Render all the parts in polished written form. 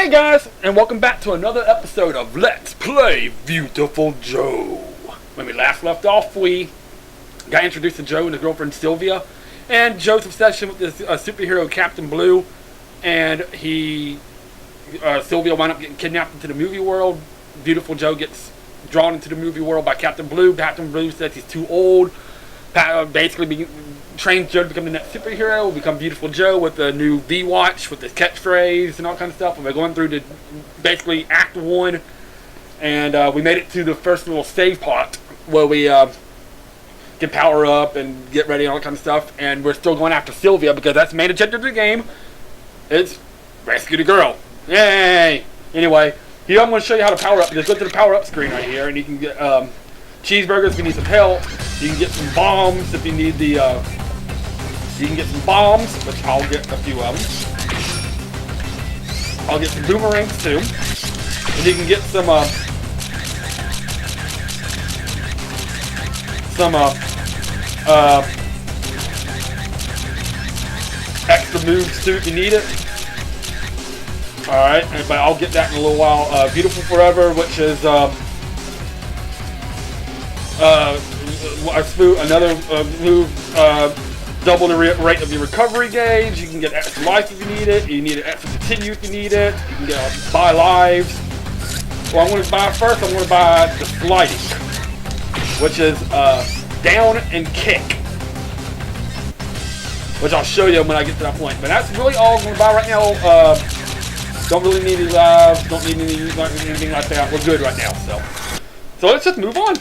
Hey guys, and welcome back to another episode of Let's Play Viewtiful Joe. When we last left off, we got introduced to Joe and his girlfriend Sylvia, and Joe's obsession with this superhero Captain Blue, and Sylvia wound up getting kidnapped into the movie world. Beautiful Joe gets drawn into the movie world by Captain Blue. Captain Blue says he's too old. Basically trains Joe to become the next superhero, become Beautiful Joe with the new V-Watch, with the catchphrase and all kinds of stuff. And we're going through the basically Act 1, and we made it to the first little save part where we can power up and get ready and all that kind of stuff. And we're still going after Sylvia because that's the main objective of the game. It's rescue the girl. Yay! Anyway, here I'm going to show you how to power up. Just go to the power up screen right here, and you can get cheeseburgers if you need some help. You can get some bombs if you need the. You can get some bombs, which I'll get a few of them. I'll get some boomerangs too, and you can get some extra moves too if you need it. All right, but I'll get that in a little while. Beautiful Forever, which is another move. Double the rate of your recovery gauge. You can get extra life if you need it. You need an extra continue if you need it. You can get buy lives. Well, I'm going to buy first. I'm going to buy the sliding, which is down and kick, which I'll show you when I get to that point. But that's really all I'm going to buy right now. Don't really need any lives. Don't need anything like that. We're good right now. So let's just move on.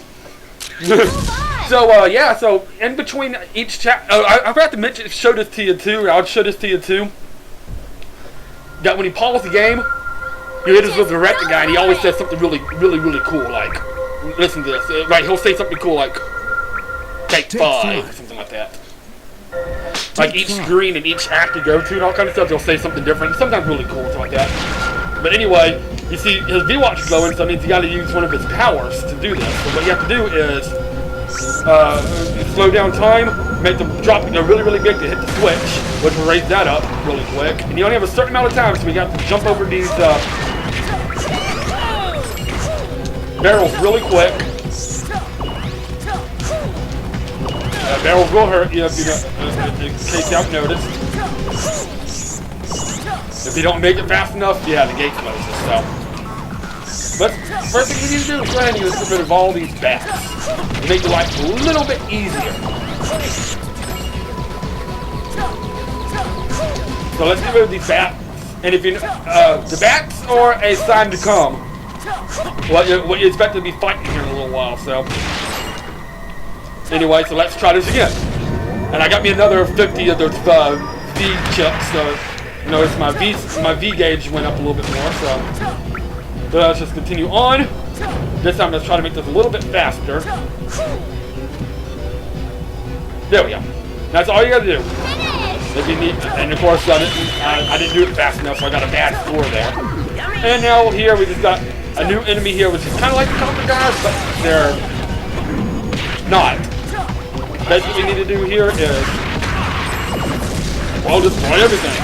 So in between each chapter, I forgot to mention, show this to you too. I'll show this to you too. That when he pauses the game, you hit us with the director guy, and he always says something really cool. Like, listen to this. Right, he'll say something cool like, "Take 5," or something like that. Like each screen and each act you go to and all kind of stuff, he'll say something different. Sometimes really cool, something like that. But anyway, you see his V-Watch is glowing, so it means you got to use one of his powers to do this. So what you have to do is slow down time, make them drop really big to hit the switch, which will raise that up really quick. And you only have a certain amount of time, so we got to jump over these barrels really quick. Barrels will hurt you if you don't, in case you haven't noticed. If you don't make it fast enough, yeah, the gate closes. So, but first thing you need to do is go ahead and get rid of all these bats. Make your life a little bit easier. So let's get rid of these bats. And if you the bats are a sign to come. What you expect to be fighting here in a little while. So anyway, so let's try this again. And I got me another 50 of those V chips. So notice my V gauge went up a little bit more. So let's just continue on. This time let's try to make this a little bit faster. There we go. That's all you gotta do. If you need, and of course I didn't do it fast enough, so I got a bad score there. And now here we just got a new enemy here, which is kind of like the counter guys, but they're not. Basically what we need to do here is, well, destroy everything.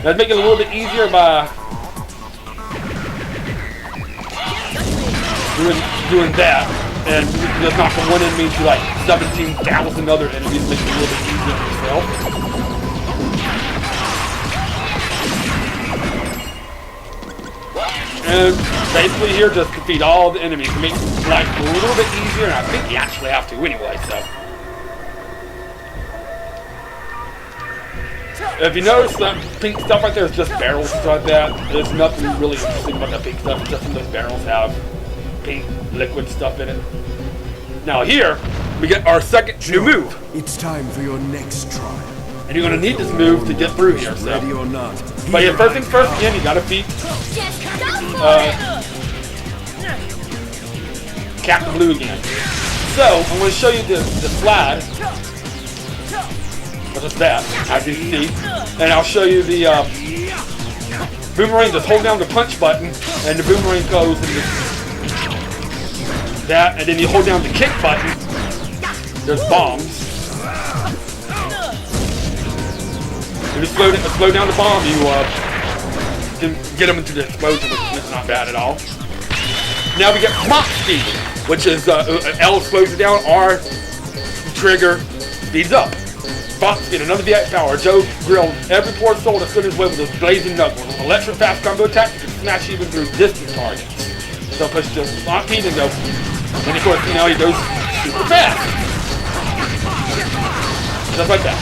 Let's make it a little bit easier by doing that, and just knock from one enemy to like 17,000 other enemies, make it a little bit easier for yourself. And basically here, just defeat all the enemies, make life a little bit easier, and I think you actually have to anyway, so. If you notice that pink stuff right there is just barrels like that. There's nothing really interesting about that pink stuff, just some of those barrels have pink liquid stuff in it. Now here, we get our second new move. It's time for your next trial. And you're going to need this move to get through here. So. Ready or not. But yeah, first things first, again, you got to beat Captain Blue again. So, I'm going to show you the slide. Which is that, as you see. And I'll show you the boomerang. Just hold down the punch button, and the boomerang goes into that, and then you hold down the kick button. There's bombs. If you slow down the bomb, you can get them into the explosion, which is not bad at all. Now we get Mach Speed, which is L slows it down, R trigger speeds up. Mach Speed, another VX power. Joe grilled every poor soul that stood his way with his blazing knuckles. With electric fast combo attack, you can smash even through distant targets. So push the Mach Speed and go. And of course, you know, he goes super fast. Just like that.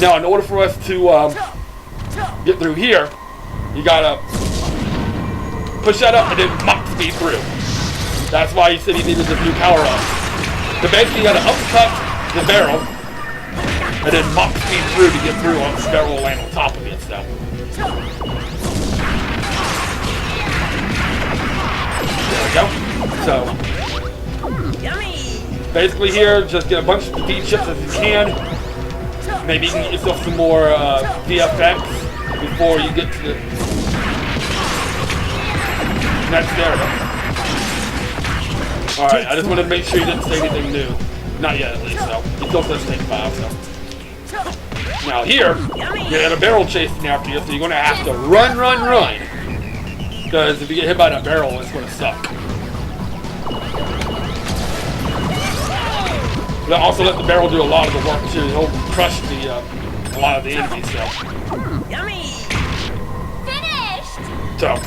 Now, in order for us to get through here, you gotta push that up and then Mach Speed through. That's why he said he needed this new power up. So basically, you gotta uppercut the barrel and then Mach Speed through to get through on the barrel and land on top of it. So. There we go. So. Yummy. Basically here, just get a bunch of speed chips as you can. Maybe you can get yourself some more VFX before you get to the next area. Alright, I just wanted to make sure you didn't say anything new. Not yet, at least, so. You still says take 5, so. Now here, you got a barrel chasing after you, so you're going to have to run. Because if you get hit by that barrel, it's going to suck. But also let the barrel do a lot of the work too. He'll crush a lot of the enemies, so. Yummy. Finished. So,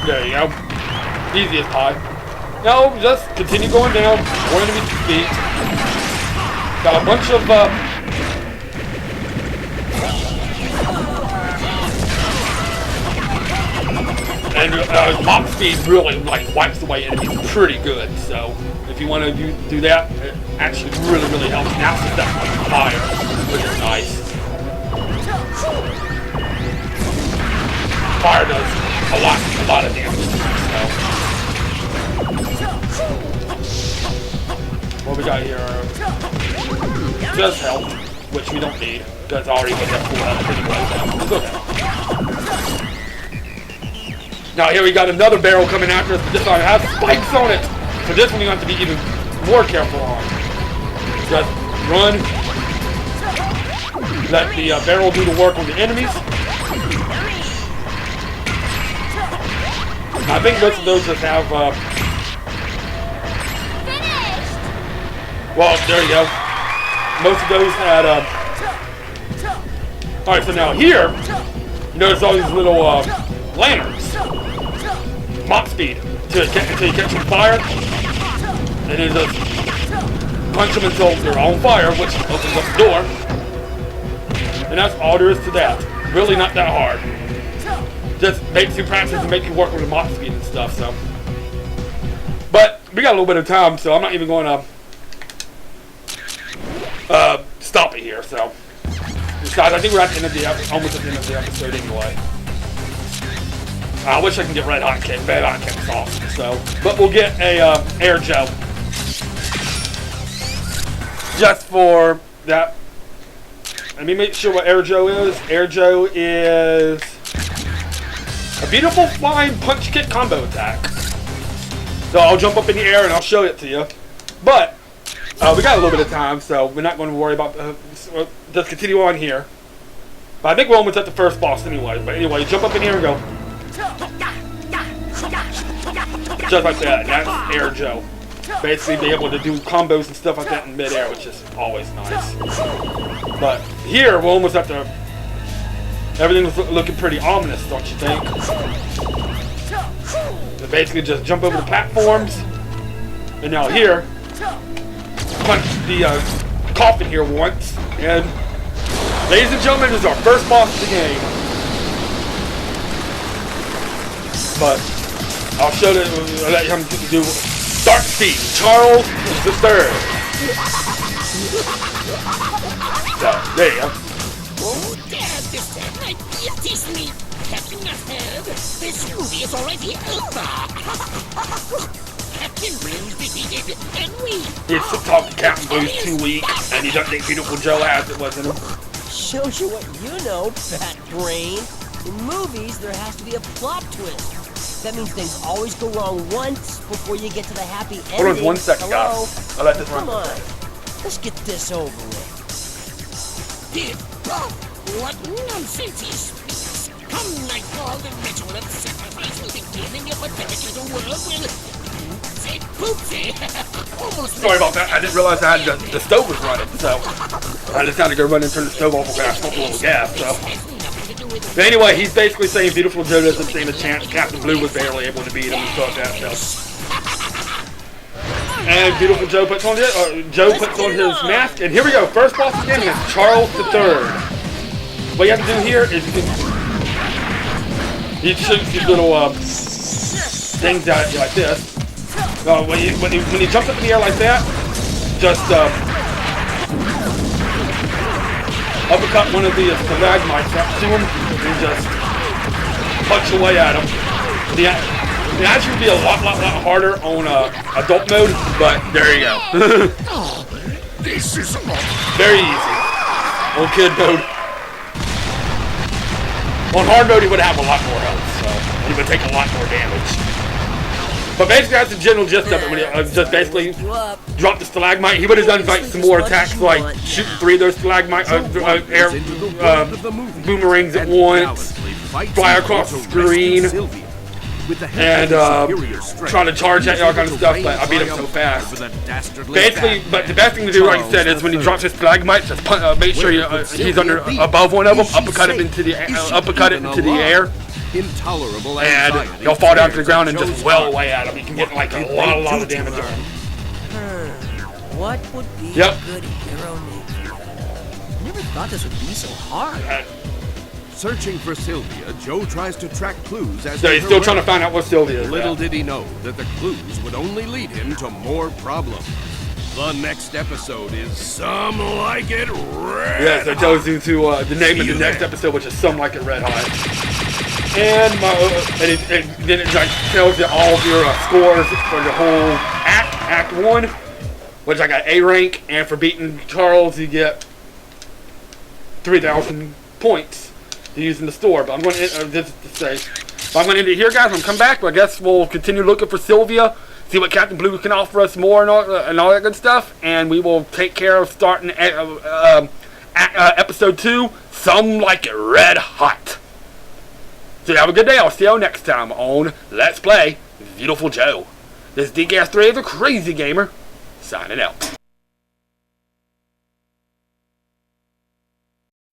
there you go. Easy as pie. Now, just continue going down. More enemies to defeat. Got a bunch of, and Mach Speed really, like, wipes away enemies pretty good, so. If you want to do that, it actually really helps. Now it's definitely fire, which is nice. Fire does a lot of damage to it, so. What we got here? Just health, which we don't need. That's already what that full health anyway. Now here we got another barrel coming after us, but this one has spikes on it. So this one you have to be even more careful on. Just run. Let the barrel do the work on the enemies. I think most of those just have, well, there you go. Most of those had, alright, so now here, you notice all these little, lanterns. Mach Speed. Until you catch them fire. And then just punch them until they're on fire, which opens up the door. And that's all there is to that. Really not that hard. Just makes you practice and make you work with the Mach Speed and stuff, so. But we got a little bit of time, so I'm not even going to stop it here, so. Besides, I think we're at the end of the almost at the end of the episode anyway. I wish I can get red hot cake. Red hot cake is awesome, so. But we'll get a air gel. Just for that. Let me make sure what Air Joe is. Air Joe is a beautiful flying punch kick combo attack. So I'll jump up in the air and I'll show it to you. But we got a little bit of time, so we're not going to worry about. Just continue on here. But I think we're almost at the first boss anyway. But anyway, jump up in here and go. Just like that. That's Air Joe. Basically be able to do combos and stuff like that in midair, which is always nice. But here, we're almost at the... Everything's looking pretty ominous, don't you think? So basically just jump over the platforms. And now here, punch the coffin here once. And ladies and gentlemen, this is our first boss of the game. But I'll show that. I'll let him do Dark Speed. Charles III. So there you go. Oh, Dad, this time my beauty's me. Captain ahead. This movie is already over. Captain Blue's defeated, and we. He's talking Captain Blue's 2 weeks, and he doesn't think Viewtiful Joe has it, wasn't him? Shows you what you know, fat brain. In movies, there has to be a plot twist. That means things always go wrong once before you get to the happy ending. Hold on 1 second, Hello? guys. I'll let this run. Come on. Let's get this over with. did. What nonsense he speaks. nightfall, the ritual of sacrifice will begin in your pathetic little world. Will oopsie poopsie. Almost. Sorry about that. I didn't realize I had the stove was running, so I just had to go run and turn the stove off and I smoked a little gas. So. But anyway, he's basically saying Viewtiful Joe doesn't stand a chance. Captain Blue was barely able to beat him and stuff like that. So. And Viewtiful Joe puts on his mask, and here we go. First boss of the game is Charles III. What you have to do here is he shoots these little things at you like this. When he jumps up in the air like that, just uppercut one of the stalagmites up to him and just punch away at him. It actually would be a lot harder on adult mode, but there you go. This is Very easy on kid mode. On hard mode, he would have a lot more health, so he would take a lot more damage. But basically, that's the general gist of it. When he just basically dropped the stalagmite, he would have done like some more attacks, like shooting 3 of those stalagmite air boomerangs at once, fly across the screen. And trying to charge at all kind of stuff, but I beat him so fast. Basically, but the best thing to do, like I said, is when he drops his stalagmite, just make sure he's above one of them, uppercut it into the air, and he'll fall down to the ground and just well away at him. You can get like a lot of damage on him. What would be a good hero name? I never thought this would be so hard. Searching for Sylvia, Joe tries to track clues as So he's still trying to find out what Sylvia is. Little did he know that the clues would only lead him to more problems. The next episode is Some Like It Red. Yeah, so it tells you to the name of the next episode, which is Some Like It Red Hot. And then it like tells you all of your scores for the whole Act 1, which I got A rank, and for beating Charles you get 3,000 points to use in the store. But I'm going to end it here, guys. I'm going to come back, but I guess we'll continue looking for Sylvia, see what Captain Blue can offer us more and all that good stuff, and we will take care of starting episode 2, Some Like It Red Hot. So have a good day. I'll see you next time on Let's Play Viewtiful Joe. This is DGas3, the Crazy Gamer, signing out.